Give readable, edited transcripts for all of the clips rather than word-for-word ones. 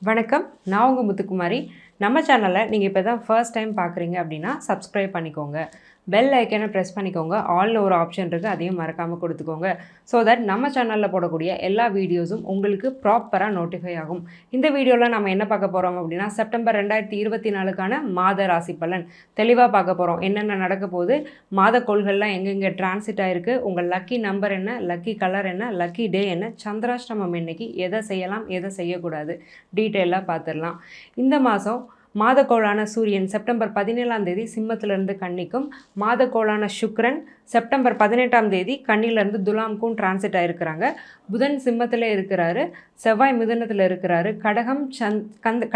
வணக்கம். நான் உங்க முத்துக்குமாரி. நம்ம சேனலை நீங்க இப்போ தான் ஃபர்ஸ்ட் டைம் பார்க்குறீங்க அப்படின்னா, சப்ஸ்கிரைப் பண்ணிக்கோங்க. பெல் ஐக்கானை ப்ரெஸ் பண்ணிக்கோங்க. ஆல்னு ஒரு ஆப்ஷன் இருக்குது, அதையும் மறக்காமல் கொடுத்துக்கோங்க. ஸோ தட் நம்ம சேனலில் போடக்கூடிய எல்லா வீடியோஸும் உங்களுக்கு ப்ராப்பராக நோட்டிஃபை ஆகும். இந்த வீடியோவில் நம்ம என்ன பார்க்க போகிறோம் அப்படின்னா, செப்டம்பர் 2024க்கான மாத ராசி பலன் தெளிவாக பார்க்க போகிறோம். என்னென்ன நடக்க போகுது, மாத கோள்கள்லாம் எங்கெங்கே டிரான்சிட் ஆகிருக்கு, உங்கள் லக்கி நம்பர் என்ன, லக்கி கலர் என்ன, லக்கி டே என்ன, சந்திராஷ்டமம் என்னைக்கு, எதை செய்யலாம் எதை செய்யக்கூடாது, டீட்டெயிலாக பார்த்துடலாம். இந்த மாதம் மாதக்கோளான சூரியன் செப்டம்பர் 17ஆம் தேதி சிம்மத்திலிருந்து கன்னிக்கும், மாதக்கோளான சுக்கிரன் செப்டம்பர் 18ஆம் தேதி கன்னியிலேருந்து துலாம்க்கும் டிரான்சிட் ஆகிருக்கிறாங்க. புதன் சிம்மத்தில் இருக்கிறாரு, செவ்வாய் மிதுனத்தில் இருக்கிறாரு,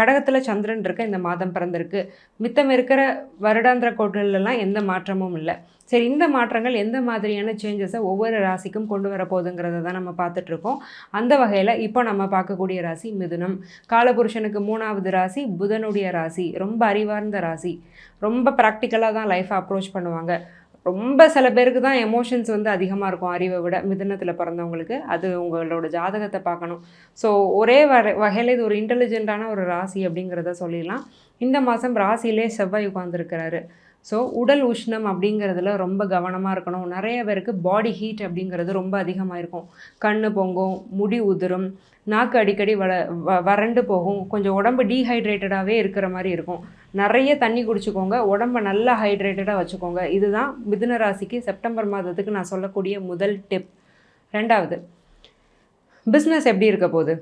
கடகத்தில் சந்திரன் இருக்க இந்த மாதம் பிறந்திருக்கு. மித்தம் இருக்கிற வருடாந்திர கோட்கள்லாம் எந்த மாற்றமும் இல்லை. சரி, இந்த மாற்றங்கள் எந்த மாதிரியான சேஞ்சஸை ஒவ்வொரு ராசிக்கும் கொண்டு வர போகுதுங்கிறத தான் நம்ம பார்த்துட்ருக்கோம். அந்த வகையில் இப்போ நம்ம பார்க்கக்கூடிய ராசி மிதுனம். காலபுருஷனுக்கு 3வது ராசி, புதனுடைய ராசி. ரொம்ப அறிவார்ந்த ராசி. ரொம்ப ப்ராக்டிக்கலாக தான் லைஃப்பை அப்ரோச் பண்ணுவாங்க. ரொம்ப சில பேருக்கு தான் எமோஷன்ஸ் அதிகமாக இருக்கும் அறிவை விட, மிதுனத்தில் பிறந்தவங்களுக்கு. அது உங்களோட ஜாதகத்தை பார்க்கணும். ஸோ ஒரே வகையில் இது ஒரு இன்டெலிஜென்ட்டான ஒரு ராசி அப்படிங்கிறத சொல்லிடலாம். இந்த மாதம் ராசியிலே செவ்வாய் உட்காந்துருக்கிறாரு. ஸோ உடல் உஷ்ணம் அப்படிங்கிறதுல ரொம்ப கவனமாக இருக்கணும். நிறைய பேருக்கு பாடி ஹீட் அப்படிங்கிறது ரொம்ப அதிகமாக இருக்கும். கண் பொங்கும், முடி உதிரும், நாக்கு அடிக்கடி வறண்டு போகும், கொஞ்சம் உடம்பு டீஹைட்ரேட்டடாகவே இருக்கிற மாதிரி இருக்கும். நிறைய தண்ணி குடிச்சுக்கோங்க, உடம்பை நல்லா ஹைட்ரேட்டடாக வச்சுக்கோங்க. இதுதான் மிதுன ராசிக்கு செப்டம்பர் மாதத்துக்கு நான் சொல்லக்கூடிய முதல் டிப். ரெண்டாவது, பிஸ்னஸ் எப்படி இருக்க போகுது?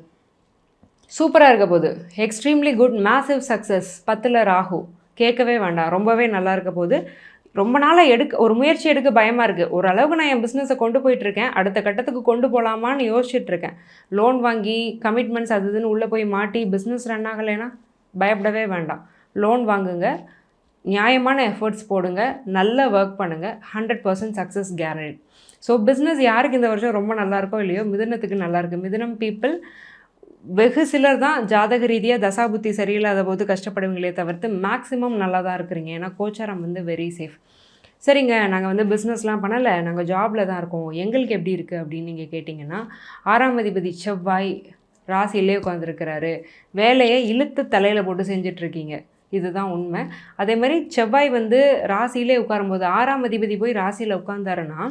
சூப்பராக இருக்க போகுது. Extremely good, massive success. 10ல் Rahu, கேட்கவே வேண்டாம். ரொம்பவே நல்லா இருக்க போது. ரொம்ப நாளாக ஒரு முயற்சி எடுக்க பயமாக இருக்குது. ஓரளவுக்கு நான் என் பிஸ்னஸை கொண்டு போயிட்டுருக்கேன், அடுத்த கட்டத்துக்கு கொண்டு போகலாமான்னு யோசிச்சுட்ருக்கேன். லோன் வாங்கி கமிட்மெண்ட்ஸ் அது இதுன்னு உள்ளே போய் மாட்டி பிஸ்னஸ் ரன் ஆகலைன்னா பயப்படவே வேண்டாம். லோன் வாங்குங்க, நியாயமான எஃபர்ட்ஸ் போடுங்க, நல்ல ஒர்க் பண்ணுங்கள். 100% சக்ஸஸ் கேரண்டி. ஸோ பிஸ்னஸ் யாருக்கு இந்த வருஷம் ரொம்ப நல்லாயிருக்கோ இல்லையோ, மிதுனத்துக்கு நல்லாயிருக்கு. மிதுனம் பீப்புள் வெகு சிலர் தான் ஜாதக ரீதியாக தசாபுத்தி சரியில்லாத போது கஷ்டப்படுவீங்களே தவிர்த்து மேக்ஸிமம் நல்லா தான் இருக்கிறீங்க. ஏன்னா கோச்சாரம் வெரி சேஃப். சரிங்க, நாங்கள் பிஸ்னஸ்லாம் பண்ணலை, நாங்கள் ஜாபில் தான் இருக்கோம், எங்களுக்கு எப்படி இருக்குது அப்படின்னு நீங்கள் கேட்டிங்கன்னா, 6ஆம் அதிபதி செவ்வாய் ராசியிலே உட்காந்துருக்கிறாரு. வேலையை இழுத்து தலையில் போட்டு செஞ்சிட்ருக்கீங்க, இதுதான் உண்மை. அதே மாதிரி செவ்வாய் ராசியிலே உட்காரும்போது 6ஆம் அதிபதி போய் ராசியில் உட்காந்தாருன்னா,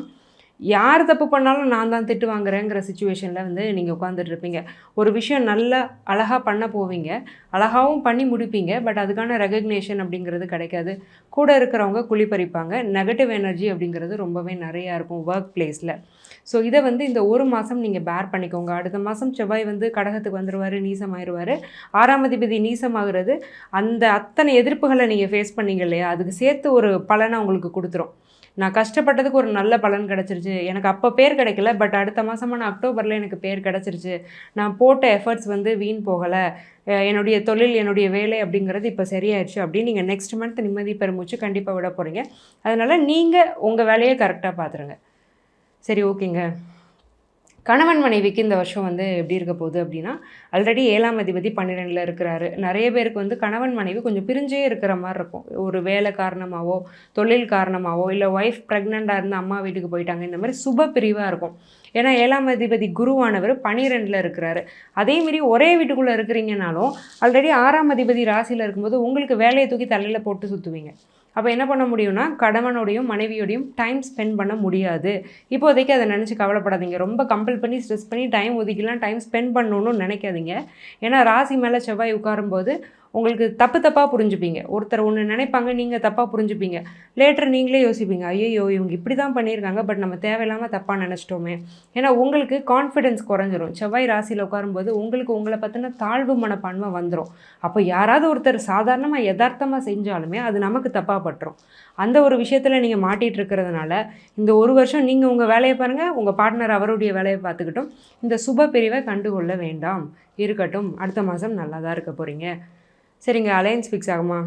யார் தப்பு பண்ணாலும் நான் தான் திட்டு வாங்குறேங்கிற சுச்சுவேஷனில் நீங்கள் உட்காந்துட்ருப்பீங்க. ஒரு விஷயம் நல்லா அழகாக பண்ண போவீங்க, அழகாகவும் பண்ணி முடிப்பீங்க. பட் அதுக்கான ரெகக்னேஷன் அப்படிங்கிறது கிடைக்காது. கூட இருக்கிறவங்க குழிப்பறிப்பாங்க. நெகட்டிவ் எனர்ஜி அப்படிங்கிறது ரொம்பவே நிறையா இருக்கும் ஒர்க் பிளேஸில். ஸோ இதை இந்த ஒரு மாதம் நீங்கள் பேர் பண்ணிக்கோங்க. அடுத்த மாதம் செவ்வாய் கடகத்துக்கு வந்துடுவார், நீசமாகிடுவார். 6ஆம் அதிபதி நீசமாகிறது அந்த அத்தனை எதிர்ப்புகளை நீங்கள் ஃபேஸ் பண்ணீங்க இல்லையா, அதுக்கு சேர்த்து ஒரு பலனை உங்களுக்கு கொடுத்துரும். நான் கஷ்டப்பட்டதுக்கு ஒரு நல்ல பலன் கிடச்சிருச்சு, எனக்கு அப்போ பேர் கிடைக்கல, பட் அடுத்த மாதமான அக்டோபரில் எனக்கு பேர் கிடச்சிருச்சு, நான் போட்ட எஃபர்ட்ஸ் வீண் போகலை, என்னுடைய தொழில் என்னுடைய வேலை அப்படிங்கிறது இப்போ சரியாயிடுச்சு அப்படின்னு நீங்கள் நெக்ஸ்ட் மந்த் நிம்மதி பெருமூச்சு கண்டிப்பாக விட போகிறீங்க. அதனால் நீங்கள் உங்கள் வேலையை கரெக்டாக பார்த்துருங்க. சரி, ஓகேங்க. கணவன் மனைவிக்கு இந்த வருஷம் எப்படி இருக்க போகுது அப்படின்னா, ஆல்ரெடி 7ஆம் அதிபதி 12ல் இருக்கிறாரு. நிறைய பேருக்கு கணவன் மனைவி கொஞ்சம் பிரிஞ்சே இருக்கிற மாதிரி இருக்கும். ஒரு வேலை காரணமாகவோ, தொழில் காரணமாகவோ, இல்லை ஒய்ஃப் ப்ரெக்னெண்ட்டாக இருந்து அம்மா வீட்டுக்கு போயிட்டாங்க, இந்த மாதிரி சுப பிரிவாக இருக்கும். ஏன்னா 7ஆம் அதிபதி குருவானவர் 12ல் இருக்கிறாரு. அதேமாரி ஒரே வீட்டுக்குள்ளே இருக்கிறீங்கனாலும் ஆல்ரெடி 6ஆம் அதிபதி ராசியில் இருக்கும்போது உங்களுக்கு வேலையை தூக்கி தலையில் போட்டு சுற்றுவீங்க. அப்போ என்ன பண்ண முடியும்னா, கணவனோடையும் மனைவியோடையும் டைம் ஸ்பெண்ட் பண்ண முடியாது. இப்போதைக்கு அதை நினச்சி கவலைப்படாதீங்க. ரொம்ப கம்பல் பண்ணி ஸ்ட்ரெஸ் பண்ணி டைம் ஒதுக்கிலாம் டைம் ஸ்பெண்ட் பண்ணணும்னு நினைக்காதீங்க. ஏன்னா ராசி மேலே செவ்வாய் உட்காரும்போது உங்களுக்கு தப்பாக புரிஞ்சுப்பீங்க. ஒருத்தர் ஒன்று நினைப்பாங்க, நீங்கள் தப்பாக புரிஞ்சுப்பீங்க. லேட்டர் நீங்களே யோசிப்பீங்க, ஐயோ இவங்க இப்படி தான் பண்ணியிருக்காங்க, பட் நம்ம தேவையில்லாமல் தப்பாக நினச்சிட்டோமே. ஏன்னா உங்களுக்கு கான்ஃபிடென்ஸ் குறைஞ்சிரும். செவ்வாய் ராசியில் உட்காரும்போது உங்களுக்கு உங்களை பற்றின தாழ்வு மனப்பான்மை வந்துடும். அப்போ யாராவது ஒருத்தர் சாதாரணமாக யதார்த்தமாக செஞ்சாலுமே அது நமக்கு தப்பாக பட்டுரும். அந்த ஒரு விஷயத்தில் நீங்கள் மாட்டிகிட்டு இருக்கிறதுனால இந்த ஒரு வருஷம் நீங்கள் உங்கள் வேலையை பாருங்கள், உங்கள் பார்ட்னர் அவருடைய வேலையை பார்த்துக்கிட்டும். இந்த சுப பிரிவை கண்டுகொள்ள வேண்டாம், இருக்கட்டும். அடுத்த மாதம் நல்லா தான் இருக்க போகிறீங்க. சரிங்க, அலையன்ஸ் ஃபிக்ஸ் ஆகுமா?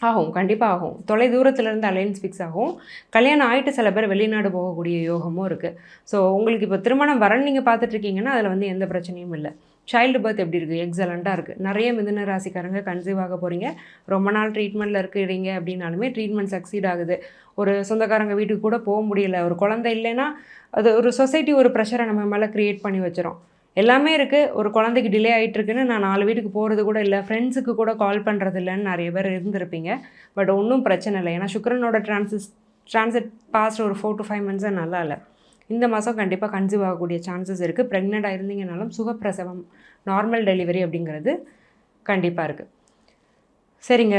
ஆகும், கண்டிப்பாக ஆகும். தொலை தூரத்துலேருந்து அலையன்ஸ் ஃபிக்ஸ் ஆகும். கல்யாணம் ஆகிட்டு சில பேர் வெளிநாடு போகக்கூடிய யோகமும் இருக்குது. ஸோ உங்களுக்கு இப்போ திருமணம் வரன்னு நீங்கள் பார்த்துட்ருக்கீங்கன்னா அதில் எந்த பிரச்சனையும் இல்லை. சைல்டு பர்த் எப்படி இருக்குது? எக்ஸலண்ட்டாக இருக்குது. நிறைய மிதுன ராசிக்காரங்க கன்சீவ் ஆக போகிறீங்க. ரொம்ப நாள் ட்ரீட்மெண்ட்டில் இருக்கிறீங்க அப்படின்னாலுமே ட்ரீட்மெண்ட் சக்சீட் ஆகுது. ஒரு சொந்தக்காரங்க வீட்டுக்கு கூட போக முடியல, ஒரு குழந்தை இல்லைன்னா அது ஒரு சொசைட்டி ஒரு ப்ரெஷரை நம்ம மேலே க்ரியேட் பண்ணி வச்சிரும். எல்லாமே இருக்குது, ஒரு குழந்தைக்கு டிலே ஆகிட்டுருக்குன்னு நான் 4 வீட்டுக்கு போகிறது கூட இல்லை, ஃப்ரெண்ட்ஸுக்கு கூட கால் பண்ணுறது இல்லைன்னு நிறைய பேர் இருந்திருப்பீங்க. பட் ஒன்றும் பிரச்சனை இல்லை. ஏன்னா சுக்கிரனோட ட்ரான்சிட் பாஸ்ட் ஒரு 4 to 5 மந்த்ஸாக நல்லா இல்லை. இந்த மாதம் கண்டிப்பாக கன்சீவ் ஆகக்கூடிய சான்சஸ் இருக்குது. ப்ரெக்னெண்ட்டாக இருந்தீங்கனாலும் சுகப்பிரசவம், நார்மல் டெலிவரி அப்படிங்கிறது கண்டிப்பாக இருக்குது. சரிங்க,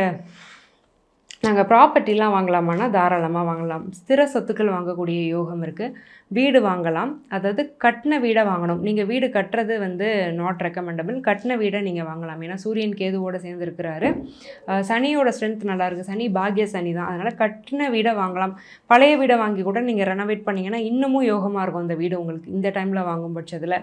நாங்கள் ப்ராப்பர்ட்டிலாம் வாங்கலாமான்னா தாராளமாக வாங்கலாம். ஸ்திர சொத்துக்கள் வாங்கக்கூடிய யோகம் இருக்குது. வீடு வாங்கலாம், அதாவது கட்டின வீடை வாங்கணும். நீங்கள் வீடு கட்டுறது வந்து நாட் ரெக்கமெண்டபிள். கட்டின வீடை நீங்கள் வாங்கலாம். ஏன்னா சூரியன் கேதுவோடு சேர்ந்துருக்கிறாரு. சனியோட ஸ்ட்ரென்த் நல்லாயிருக்கு. சனி பாக்ய சனி தான். அதனால் கட்டின வீடை வாங்கலாம். பழைய வீடை வாங்கி கூட நீங்கள் ரெனோவேட் பண்ணிங்கன்னா இன்னமும் யோகமாக இருக்கும் அந்த வீடு உங்களுக்கு இந்த டைமில் வாங்கும் பட்சத்தில்.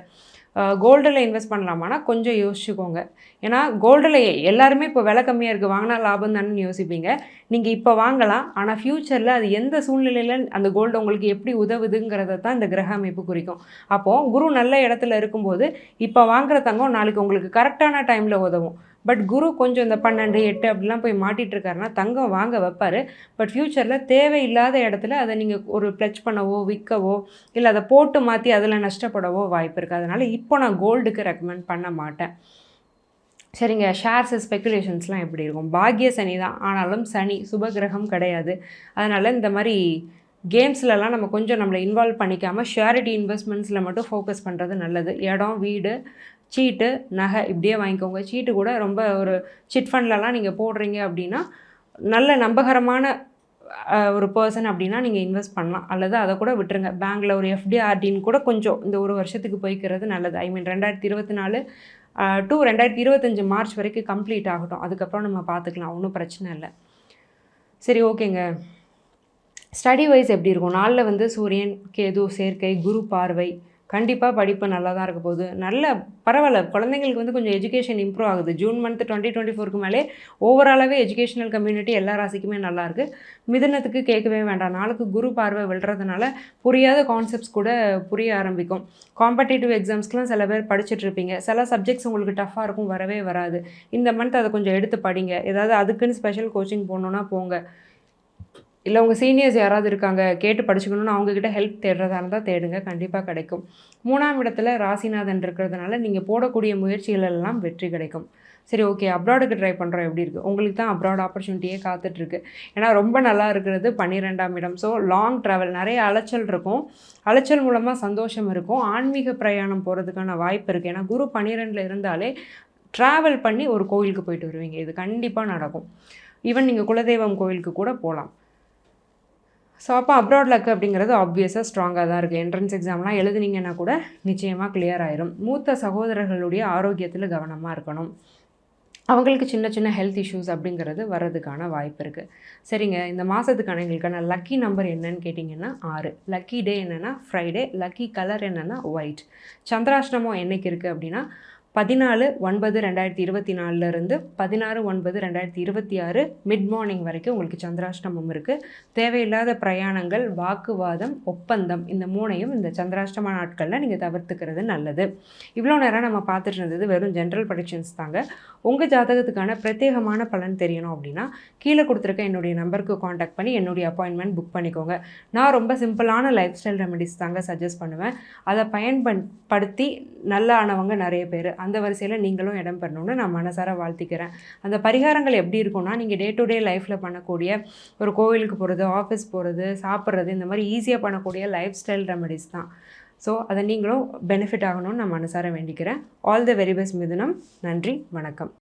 கோல்டில் இன்வெஸ்ட் பண்ணலாமான்னா கொஞ்சம் யோசிச்சுக்கோங்க. ஏன்னா கோல்டில் எல்லாருமே இப்போ விலை கம்மியாக இருக்குது, வாங்கினா லாபம் தானேன்னு யோசிப்பீங்க. நீங்கள் இப்போ வாங்கலாம், ஆனால் ஃப்யூச்சரில் அது எந்த சூழ்நிலையில் அந்த கோல்டு உங்களுக்கு எப்படி உதவுதுங்கிறத தான் இந்த கிரக அமைப்பு குறிக்கும். அப்போது குரு நல்ல இடத்துல இருக்கும்போது இப்போ வாங்குகிற தங்கம் நாளைக்கு உங்களுக்கு கரெக்டான டைமில் உதவும். பட் குரு கொஞ்சம் இந்த 12, 8 அப்படிலாம் போய் மாட்டிகிட்டு இருக்காருன்னா தங்கம் வாங்க வைப்பார். பட் ஃப்யூச்சரில் தேவையில்லாத இடத்துல அதை நீங்கள் ஒரு ப்ளச் பண்ணவோ விற்கவோ இல்லை அதை போட்டு மாற்றி அதில் நஷ்டப்படவோ வாய்ப்பு இருக்குது. அதனால் இப்போ நான் கோல்டுக்கு ரெக்கமெண்ட் பண்ண மாட்டேன். சரிங்க, ஷேர்ஸு ஸ்பெக்குலேஷன்ஸ்லாம் எப்படி இருக்கும்? பாக்ய சனி தான், ஆனாலும் சனி சுபகிரகம் கிடையாது. அதனால் இந்த மாதிரி கேம்ஸ்லலாம் நம்ம கொஞ்சம் நம்மளை இன்வால்வ் பண்ணிக்காமல் ஷேரிட்டி இன்வெஸ்ட்மெண்ட்ஸில் மட்டும் ஃபோக்கஸ் பண்ணுறது நல்லது. இடம், வீடு, சீட்டு, நகை இப்படியே வாங்கிக்கோங்க. சீட்டு கூட ரொம்ப ஒரு சிட் ஃபண்ட்லலாம் நீங்கள் போடுறீங்க அப்படின்னா நல்ல நம்பகரமான ஒரு பர்சன் அப்படின்னா நீங்கள் இன்வெஸ்ட் பண்ணலாம். அல்லது அதை கூட விட்டுருங்க. பேங்க்கில் ஒரு எஃப்டி ஆர்டின்னு கூட கொஞ்சம் இந்த ஒரு வருஷத்துக்கு போய்க்கிறது நல்லது. ஐ மீன் 2024 to 2025 மார்ச் வரைக்கும் கம்ப்ளீட் ஆகட்டும். அதுக்கப்புறம் நம்ம பார்த்துக்கலாம், ஒன்றும் பிரச்சனை இல்லை. சரி, ஓகேங்க. ஸ்டடி வைஸ் எப்படி இருக்கும்? நாளில் வந்து சூரியன் கேது சேர்க்கை, குரு பார்வை, கண்டிப்பாக படிப்பு நல்லா தான் இருக்க போகுது. நல்ல பரவாயில்ல, குழந்தைங்களுக்கு வந்து கொஞ்சம் எஜுகேஷன் இம்ப்ரூவ் ஆகுது. ஜூன் மந்த் 2024க்கு மேலே ஓவராலாகவே எஜுகேஷனல் கம்யூனிட்டி எல்லா ராசிக்குமே நல்லாயிருக்கு. மிதுனத்துக்கு கேட்கவே வேண்டாம். நாளுக்கு குரு பார்வை விழுறதுனால புரியாத கான்செப்ட்ஸ் கூட புரிய ஆரம்பிக்கும். காம்படிட்டிவ் எக்ஸாம்ஸ்க்குலாம் சில பேர் படிச்சுட்டு இருப்பீங்க. சில சப்ஜெக்ட்ஸ் உங்களுக்கு டஃப்பாக இருக்கும், வரவே வராது. இந்த மந்த் அதை கொஞ்சம் எடுத்து படிங்க. ஏதாவது அதுக்குன்னு ஸ்பெஷல் கோச்சிங் போகணுன்னா போங்க. இல்லை உங்கள் சீனியர்ஸ் யாராவது இருக்காங்க கேட்டு படிச்சுக்கணுன்னு அவங்கக்கிட்ட ஹெல்ப் தேடுறதா இருந்தால் தேடுங்க, கண்டிப்பாக கிடைக்கும். 3ஆம் இடத்துல ராசிநாதன் இருக்கிறதுனால நீங்கள் போடக்கூடிய முயற்சிகள் எல்லாம் வெற்றி கிடைக்கும். சரி, ஓகே. அப்ராடுக்கு ட்ரை பண்ணுறோம், எப்படி இருக்குது? உங்களுக்கு தான் அப்ராட் ஆப்பர்ச்சுனிட்டியே காத்துட்ருக்கு. ஏன்னா ரொம்ப நல்லா இருக்கிறது 12ஆம் இடம். ஸோ லாங் ட்ராவல், நிறைய அலைச்சல் இருக்கும். அலைச்சல் மூலமாக சந்தோஷம் இருக்கும். ஆன்மீக பிரயாணம் போகிறதுக்கான வாய்ப்பு இருக்குது. ஏன்னா குரு 12ல் இருந்தாலே ட்ராவல் பண்ணி ஒரு கோவிலுக்கு போயிட்டு வருவீங்க. இது கண்டிப்பாக நடக்கும். ஈவன் நீங்கள் குலதெய்வம் கோவிலுக்கு கூட போகலாம். ஸோ அப்போ அப்ராட் லக் அப்படிங்கிறது ஆப்வியஸாக ஸ்ட்ராங்காக தான் இருக்குது. என்ட்ரன்ஸ் எக்ஸாம்லாம் எழுதுனீங்கன்னா கூட நிச்சயமாக கிளியர் ஆயிரும். மூத்த சகோதரர்களுடைய ஆரோக்கியத்தில் கவனமாக இருக்கணும். அவங்களுக்கு சின்ன சின்ன ஹெல்த் இஷ்யூஸ் அப்படிங்கிறது வர்றதுக்கான வாய்ப்பு இருக்குது. சரிங்க, இந்த மாதத்துக்கான எங்களுக்கான லக்கி நம்பர் என்னன்னு கேட்டிங்கன்னா 6. லக்கி டே என்னென்னா ஃப்ரைடே. லக்கி கலர் என்னென்னா ஒயிட். சந்திராஷ்டமம் என்றைக்கு இருக்குது அப்படின்னா 14/9/2024 16/9/2026 மிட் மார்னிங் வரைக்கும் உங்களுக்கு சந்திராஷ்டமம் இருக்குது. தேவையில்லாத பிரயாணங்கள், வாக்குவாதம், ஒப்பந்தம் இந்த 3ஐயும் இந்த சந்திராஷ்டம நாட்களில் நீங்கள் தவிர்த்துக்கிறது நல்லது. இவ்வளோ நேரம் நம்ம பார்த்துட்டு இருந்தது வெறும் ஜென்ரல் ப்ரெடிக்ஷன்ஸ் தாங்க. உங்கள் ஜாதகத்துக்கான பிரத்யேகமான பலன் தெரியணும் அப்படின்னா கீழே கொடுத்துருக்க என்னுடைய நம்பருக்கு காண்டாக்ட் பண்ணி என்னுடைய அப்பாயின்மெண்ட் புக் பண்ணிக்கோங்க. நான் ரொம்ப சிம்பிளான லைஃப் ஸ்டைல் ரெமெடிஸ் தாங்க சஜஸ்ட் பண்ணுவேன். அதை பயன்படுத்தி நல்லா ஆனவங்க நிறைய பேர். அந்த வரிசையில் நீங்களும் இடம் பெறணும்னு நான் மனசார வாழ்த்திக்கிறேன். அந்த பரிகாரங்கள் எப்படி இருக்கும்னா, நீங்கள் டே டு டே லைஃப்பில் பண்ணக்கூடிய ஒரு கோவிலுக்கு போகிறது, ஆஃபீஸ் போகிறது, சாப்பிட்றது, இந்த மாதிரி ஈஸியாக பண்ணக்கூடிய லைஃப் ஸ்டைல் ரெமெடிஸ் தான். ஸோ அதை நீங்களும் பெனிஃபிட் ஆகணும்னு நான் மனசார வேண்டிக்கிறேன். ஆல் தி வெரி பெஸ்ட் மிதுனம். நன்றி, வணக்கம்.